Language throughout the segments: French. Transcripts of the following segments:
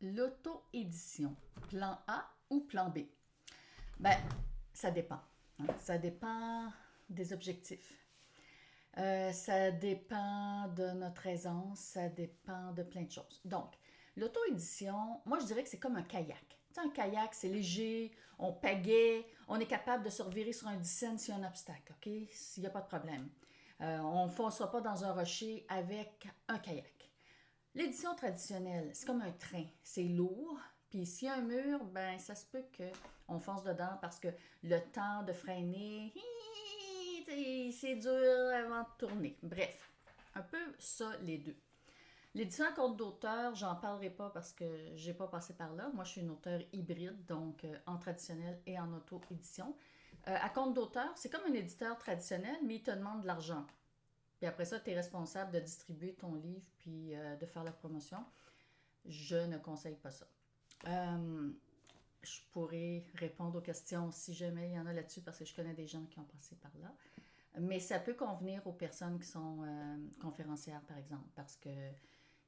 L'auto-édition, plan A ou plan B? Ben, ça dépend. Ça dépend des objectifs. Ça dépend de notre aisance, ça dépend de plein de choses. Donc, l'auto-édition, moi je dirais que c'est comme un kayak. Tu sais, un kayak, c'est léger, on pagaie, on est capable de se revirer sur un 10 cents s'il y a un obstacle, OK? S'il n'y a pas de problème. On ne foncera pas dans un rocher avec un kayak. L'édition traditionnelle, c'est comme un train. C'est lourd, puis s'il y a un mur, ben ça se peut qu'on fonce dedans parce que le temps de freiner, c'est dur avant de tourner. Bref, un peu ça les deux. L'édition à compte d'auteur, j'en parlerai pas parce que j'ai pas passé par là. Moi, je suis une auteure hybride, donc en traditionnel et en auto-édition. À compte d'auteur, c'est comme un éditeur traditionnel, mais il te demande de l'argent. Puis après ça, tu es responsable de distribuer ton livre puis de faire la promotion. Je ne conseille pas ça. Euh, je pourrais répondre aux questions si jamais il y en a là-dessus parce que je connais des gens qui ont passé par là. Mais ça peut convenir aux personnes qui sont conférencières, par exemple, parce que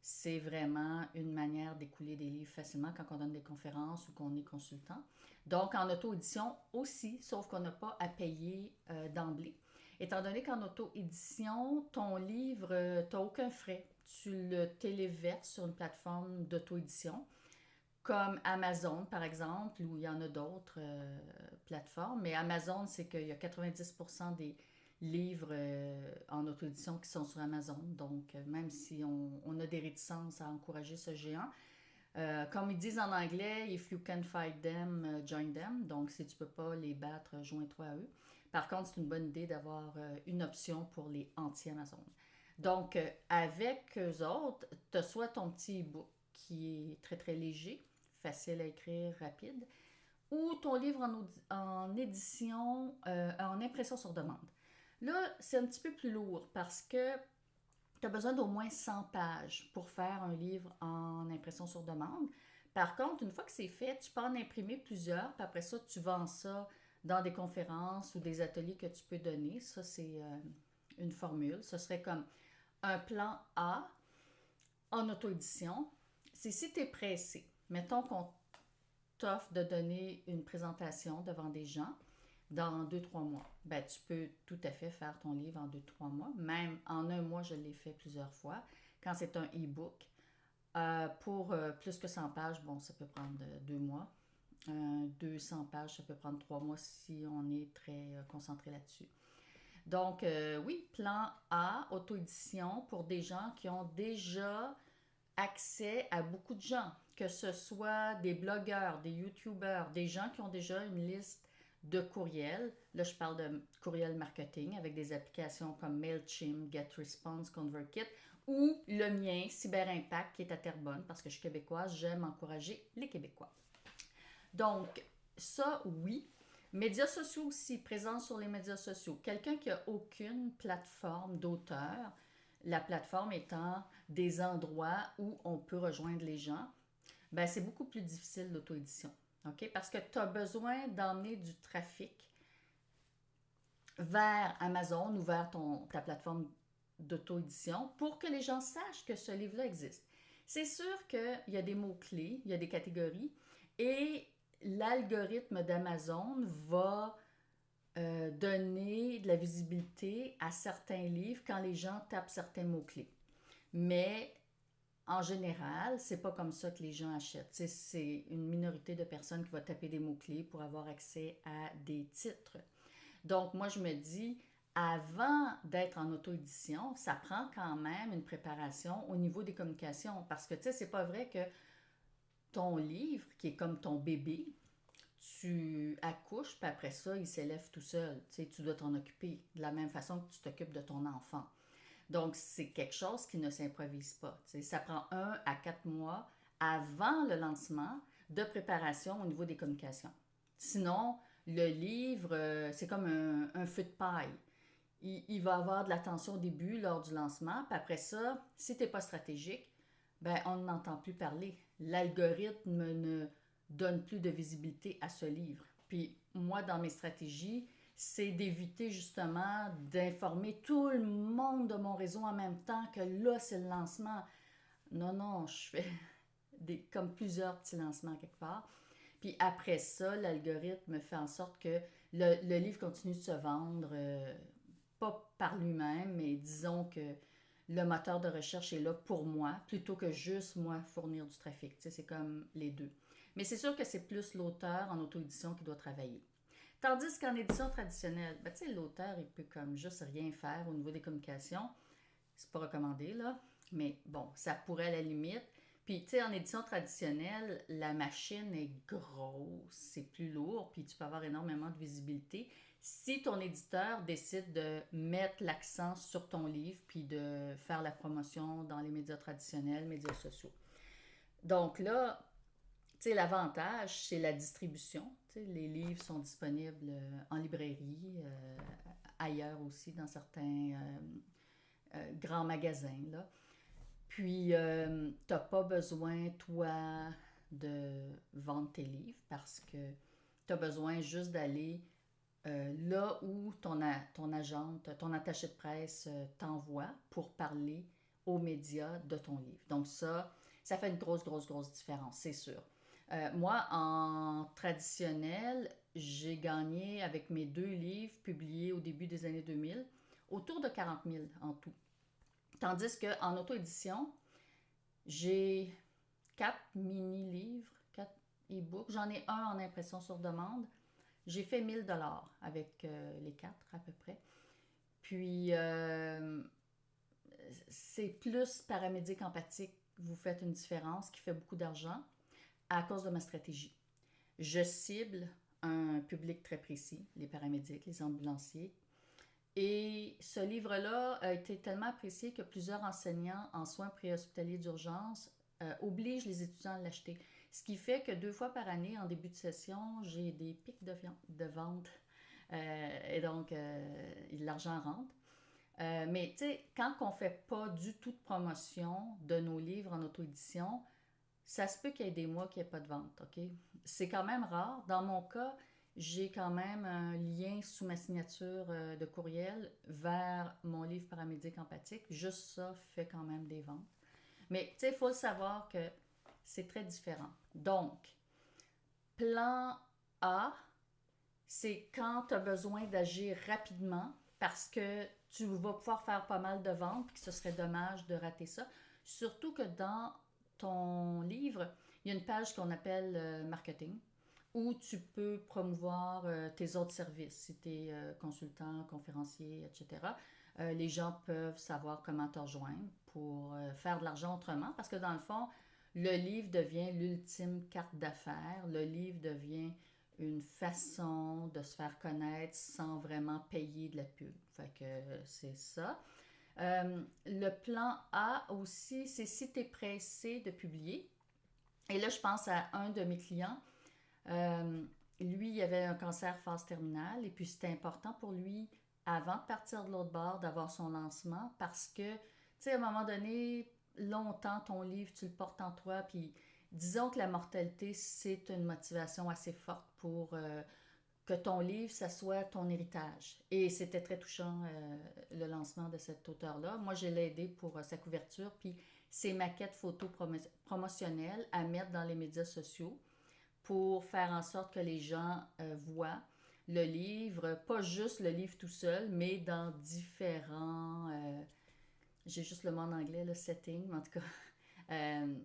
c'est vraiment une manière d'écouler des livres facilement quand on donne des conférences ou qu'on est consultant. Donc, en auto-édition aussi, sauf qu'on n'a pas à payer d'emblée. Étant donné qu'en auto-édition, ton livre, tu n'as aucun frais. Tu le téléverses sur une plateforme d'auto-édition, comme Amazon, par exemple, où il y en a d'autres plateformes. Mais Amazon, c'est qu'il y a 90% des livres en auto-édition qui sont sur Amazon. Donc, même si on a des réticences à encourager ce géant, comme ils disent en anglais, if you can fight them, join them. Donc, si tu peux pas les battre, joins-toi à eux. Par contre, c'est une bonne idée d'avoir une option pour les anti-Amazon. Donc, avec eux autres, tu as soit ton petit e-book qui est très très léger, facile à écrire, rapide, ou ton livre en édition, en impression sur demande. Là, c'est un petit peu plus lourd parce que tu as besoin d'au moins 100 pages pour faire un livre en impression sur demande. Par contre, une fois que c'est fait, tu peux en imprimer plusieurs, puis après ça, tu vends ça dans des conférences ou des ateliers que tu peux donner. Ça, c'est une formule. Ce serait comme un plan A en auto-édition. C'est si tu es pressé. Mettons qu'on t'offre de donner une présentation devant des gens dans 2 3 mois. Ben, tu peux tout à fait faire ton livre en 2 3 mois. Même en un mois, je l'ai fait plusieurs fois. Quand c'est un e-book, pour plus que 100 pages, bon, ça peut prendre 2 mois. 200 pages, ça peut prendre 3 mois si on est très concentré là-dessus. Donc, oui, plan A, auto-édition pour des gens qui ont déjà accès à beaucoup de gens, que ce soit des blogueurs, des youtubeurs, des gens qui ont déjà une liste de courriels. Là, je parle de courriel marketing avec des applications comme MailChimp, GetResponse, ConvertKit ou le mien, CyberImpact, qui est à Terrebonne parce que je suis québécoise, j'aime encourager les Québécois. Donc, ça, oui. Médias sociaux aussi, présence sur les médias sociaux. Quelqu'un qui a aucune plateforme d'auteur, la plateforme étant des endroits où on peut rejoindre les gens, ben c'est beaucoup plus difficile l'auto-édition. OK? Parce que tu as besoin d'emmener du trafic vers Amazon ou vers ta plateforme d'auto-édition pour que les gens sachent que ce livre-là existe. C'est sûr qu'il y a des mots-clés, il y a des catégories, et l'algorithme d'Amazon va donner de la visibilité à certains livres quand les gens tapent certains mots-clés. Mais en général, c'est pas comme ça que les gens achètent. C'est une minorité de personnes qui va taper des mots-clés pour avoir accès à des titres. Donc, moi, je me dis, avant d'être en auto-édition, ça prend quand même une préparation au niveau des communications. Parce que, tu sais, c'est pas vrai que ton livre, qui est comme ton bébé, tu accouches, puis après ça, il s'élève tout seul. Tu sais, tu dois t'en occuper de la même façon que tu t'occupes de ton enfant. Donc, c'est quelque chose qui ne s'improvise pas. Tu sais, ça prend 1 à 4 mois avant le lancement de préparation au niveau des communications. Sinon, le livre, c'est comme un feu de paille. Il va avoir de l'attention au début, lors du lancement, puis après ça, si tu n'es pas stratégique, ben, on n'entend plus parler. L'algorithme ne donne plus de visibilité à ce livre. Puis moi, dans mes stratégies, c'est d'éviter justement d'informer tout le monde de mon réseau en même temps que là, c'est le lancement. Non, non, je fais comme plusieurs petits lancements quelque part. Puis après ça, l'algorithme fait en sorte que le livre continue de se vendre, pas par lui-même, mais disons que le moteur de recherche est là pour moi, plutôt que juste moi fournir du trafic. Tu sais, c'est comme les deux. Mais c'est sûr que c'est plus l'auteur en auto-édition qui doit travailler. Tandis qu'en édition traditionnelle, ben, tu sais, l'auteur, il peut comme juste rien faire au niveau des communications. C'est pas recommandé, là. Mais bon, ça pourrait à la limite. Puis, tu sais, en édition traditionnelle, la machine est grosse, c'est plus lourd, puis tu peux avoir énormément de visibilité. Si ton éditeur décide de mettre l'accent sur ton livre, puis de faire la promotion dans les médias traditionnels, médias sociaux. Donc là, tu sais, l'avantage, c'est la distribution. Tu sais, les livres sont disponibles en librairie, ailleurs aussi, dans certains grands magasins, là. Puis, tu n'as pas besoin, toi, de vendre tes livres parce que tu as besoin juste d'aller là où ton agente, ton attaché de presse t'envoie pour parler aux médias de ton livre. Donc ça fait une grosse, grosse, grosse différence, c'est sûr. Moi, en traditionnel, j'ai gagné avec mes 2 livres publiés au début des années 2000 autour de 40 000 en tout. Tandis qu'en auto-édition, j'ai 4 mini-livres, 4 e-books. J'en ai un en impression sur demande. J'ai fait 1000 $ avec les 4 à peu près. Puis, c'est plus paramédic empathique. Vous faites une différence qui fait beaucoup d'argent à cause de ma stratégie. Je cible un public très précis, les paramédics, les ambulanciers. Et ce livre-là a été tellement apprécié que plusieurs enseignants en soins préhospitaliers d'urgence obligent les étudiants à l'acheter. Ce qui fait que 2 fois par année, en début de session, j'ai des pics de vente. Et donc, l'argent rentre. Mais tu sais, quand on ne fait pas du tout de promotion de nos livres en auto-édition, ça se peut qu'il y ait des mois qu'il n'y ait pas de vente, OK? C'est quand même rare. Dans mon cas, j'ai quand même un lien sous ma signature de courriel vers mon livre paramédic empathique. Juste ça fait quand même des ventes. Mais tu sais, il faut le savoir que c'est très différent. Donc, plan A, c'est quand tu as besoin d'agir rapidement parce que tu vas pouvoir faire pas mal de ventes et que ce serait dommage de rater ça. Surtout que dans ton livre, il y a une page qu'on appelle marketing où tu peux promouvoir tes autres services. Si tu es consultant, conférencier, etc., les gens peuvent savoir comment te rejoindre pour faire de l'argent autrement parce que dans le fond, le livre devient l'ultime carte d'affaires. Le livre devient une façon de se faire connaître sans vraiment payer de la pub. Fait que c'est ça. Le plan A aussi, c'est si tu es pressé de publier. Et là, je pense à un de mes clients. Lui, il avait un cancer phase terminale et puis c'était important pour lui, avant de partir de l'autre bord, d'avoir son lancement parce que, tu sais, à un moment donné, longtemps, ton livre, tu le portes en toi, puis disons que la mortalité, c'est une motivation assez forte pour que ton livre, ça soit ton héritage. Et c'était très touchant, le lancement de cet auteur-là. Moi, je l'ai aidé pour sa couverture, puis ses maquettes photos promotionnelles à mettre dans les médias sociaux pour faire en sorte que les gens voient le livre, pas juste le livre tout seul, mais dans différents, j'ai juste le mot en anglais, le setting, mais en tout cas,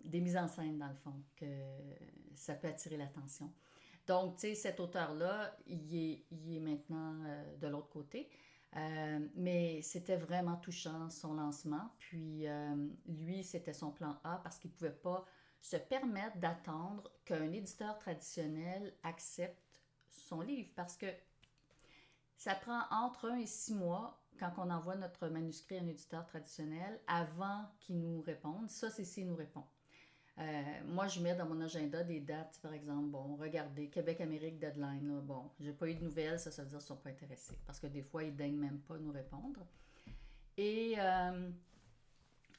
des mises en scène dans le fond, que ça peut attirer l'attention. Donc, tu sais, cet auteur-là, il est maintenant de l'autre côté. Mais c'était vraiment touchant son lancement. Puis lui, c'était son plan A parce qu'il ne pouvait pas se permettre d'attendre qu'un éditeur traditionnel accepte son livre parce que ça prend entre 1 et 6 mois quand on envoie notre manuscrit à un éditeur traditionnel avant qu'il nous réponde. Ça, c'est s'il nous répond. Moi, je mets dans mon agenda des dates, par exemple, bon, regardez, Québec-Amérique deadline, là, bon, j'ai pas eu de nouvelles, ça veut dire qu'ils sont pas intéressés, parce que des fois, ils daignent même pas nous répondre. Et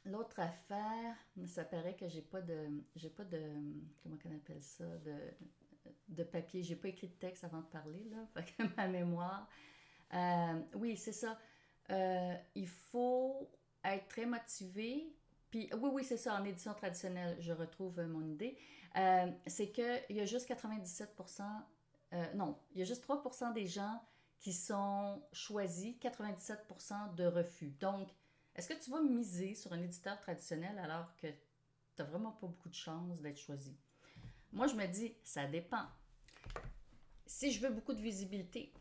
l'autre affaire, ça paraît que j'ai pas de, comment on appelle ça, de papier, j'ai pas écrit de texte avant de parler, là, fait que ma mémoire. Oui, c'est ça. Il faut être très motivé Puis, oui, oui, c'est ça, en édition traditionnelle, je retrouve mon idée. C'est qu'il y a juste 97%, non, il y a juste 3% des gens qui sont choisis, 97% de refus. Donc, est-ce que tu vas miser sur un éditeur traditionnel alors que tu n'as vraiment pas beaucoup de chances d'être choisi? Moi, je me dis, ça dépend. Si je veux beaucoup de visibilité,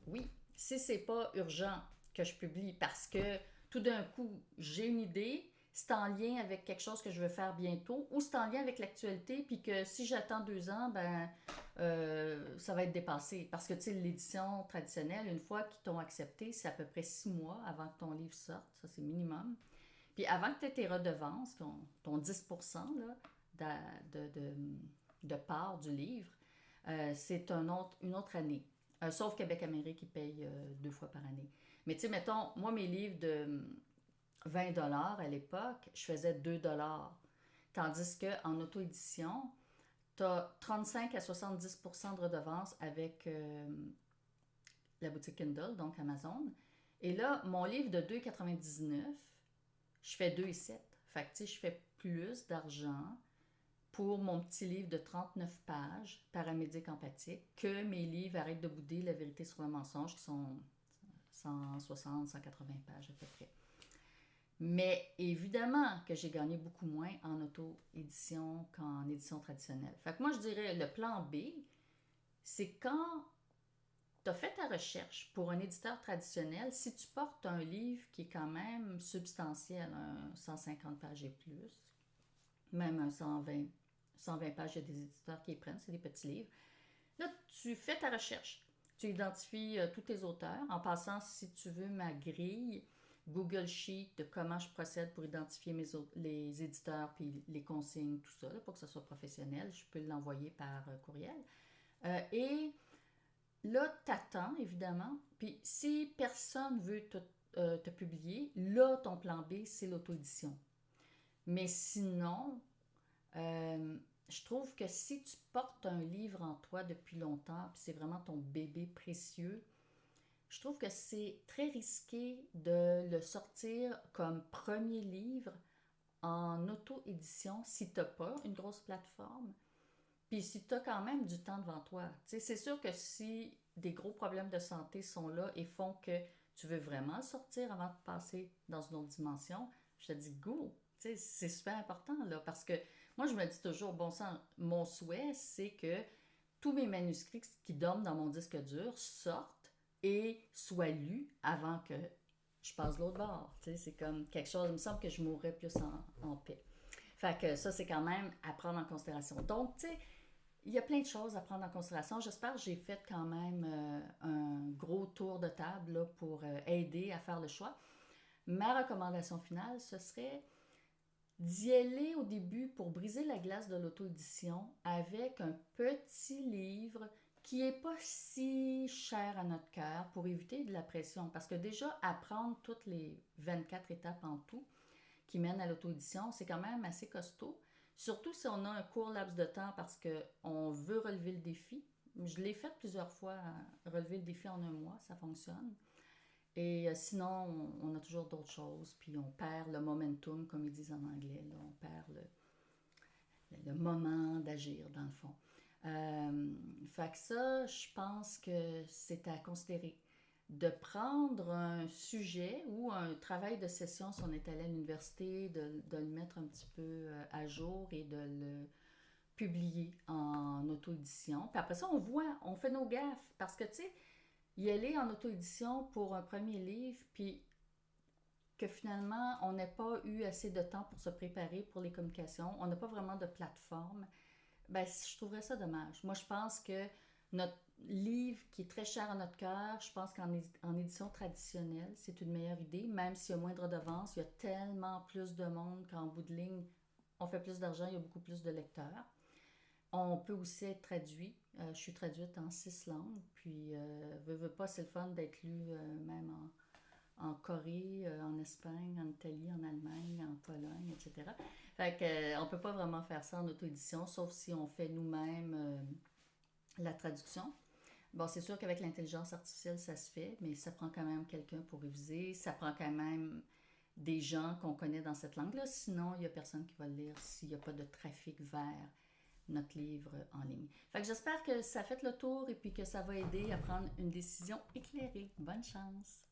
oui. Si c'est pas urgent que je publie parce que tout d'un coup, j'ai une idée, c'est en lien avec quelque chose que je veux faire bientôt ou c'est en lien avec l'actualité, puis que si j'attends 2 ans, ben ça va être dépassé. Parce que tu sais, l'édition traditionnelle, une fois qu'ils t'ont accepté, c'est à peu près 6 mois avant que ton livre sorte, ça c'est minimum. Puis avant que tu aies tes redevances, ton 10% là, de part du livre, c'est une autre année. Sauf Québec-Amérique qui paye 2 fois par année. Mais tu sais, mettons, moi, mes livres de 20 $ à l'époque, je faisais 2 $. Tandis qu'en auto-édition, tu as 35 à 70% de redevances avec la boutique Kindle, donc Amazon. Et là, mon livre de 2,99, je fais 2,7. Fait que tu sais, je fais plus d'argent pour mon petit livre de 39 pages, paramédic empathique, que mes livres Arrête de bouder, La vérité sur le mensonge, qui sont 160, 180 pages à peu près. Mais évidemment que j'ai gagné beaucoup moins en auto-édition qu'en édition traditionnelle. Fait que moi, je dirais le plan B, c'est quand tu as fait ta recherche pour un éditeur traditionnel, si tu portes un livre qui est quand même substantiel, un 150 pages et plus, même un 120 pages, il y a des éditeurs qui les prennent, c'est des petits livres. Là, tu fais ta recherche. Tu identifies tous tes auteurs en passant, si tu veux, ma grille Google Sheet de comment je procède pour identifier les éditeurs puis les consignes, tout ça, là, pour que ce soit professionnel. Je peux l'envoyer par courriel. Et là, t'attends, évidemment. Puis si personne veut te publier, là, ton plan B, c'est l'auto-édition. Mais sinon, je trouve que si tu portes un livre en toi depuis longtemps, puis c'est vraiment ton bébé précieux, je trouve que c'est très risqué de le sortir comme premier livre en auto-édition si tu n'as pas une grosse plateforme, puis si tu as quand même du temps devant toi. Tu sais, c'est sûr que si des gros problèmes de santé sont là et font que tu veux vraiment le sortir avant de passer dans une autre dimension, je te dis go. Tu sais, c'est super important là parce que moi je me dis toujours, bon sang, mon souhait c'est que tous mes manuscrits qui dorment dans mon disque dur sortent et soient lus avant que je passe de l'autre bord. Tu sais, c'est comme quelque chose, il me semble que je mourrais plus en paix. Fait que ça, c'est quand même à prendre en considération. Donc, tu sais, il y a plein de choses à prendre en considération. J'espère que j'ai fait quand même un gros tour de table là, pour aider à faire le choix. Ma recommandation finale, ce serait d'y aller au début pour briser la glace de l'auto-édition avec un petit livre qui n'est pas si cher à notre cœur pour éviter de la pression. Parce que déjà, apprendre toutes les 24 étapes en tout qui mènent à l'auto-édition, c'est quand même assez costaud. Surtout si on a un court laps de temps parce qu'on veut relever le défi. Je l'ai fait plusieurs fois, relever le défi en un mois, ça fonctionne. Et sinon, on a toujours d'autres choses, puis on perd le momentum, comme ils disent en anglais. Là, on perd le moment d'agir, dans le fond. Fait que ça, je pense que c'est à considérer. De prendre un sujet ou un travail de session si on est allé à l'université, de le mettre un petit peu à jour et de le publier en auto-édition. Puis après ça, on voit, on fait nos gaffes. Parce que, tu sais, y aller en auto-édition pour un premier livre, puis que finalement, on n'ait pas eu assez de temps pour se préparer pour les communications, on n'a pas vraiment de plateforme, ben, je trouverais ça dommage. Moi, je pense que notre livre qui est très cher à notre cœur, je pense qu'en édition traditionnelle, c'est une meilleure idée, même s'il y a moins de redevances, il y a tellement plus de monde qu'en bout de ligne, on fait plus d'argent, il y a beaucoup plus de lecteurs. On peut aussi être traduit. Je suis traduite en 6 langues, puis veux pas, c'est le fun d'être lu même en Corée, en Espagne, en Italie, en Allemagne, en Pologne, etc. Fait que, on peut pas vraiment faire ça en auto-édition, sauf si on fait nous-mêmes la traduction. Bon, c'est sûr qu'avec l'intelligence artificielle, ça se fait, mais ça prend quand même quelqu'un pour réviser. Ça prend quand même des gens qu'on connaît dans cette langue-là. Sinon, il n'y a personne qui va le lire s'il n'y a pas de trafic vers notre livre en ligne. Fait que j'espère que ça fait le tour et puis que ça va aider à prendre une décision éclairée. Bonne chance!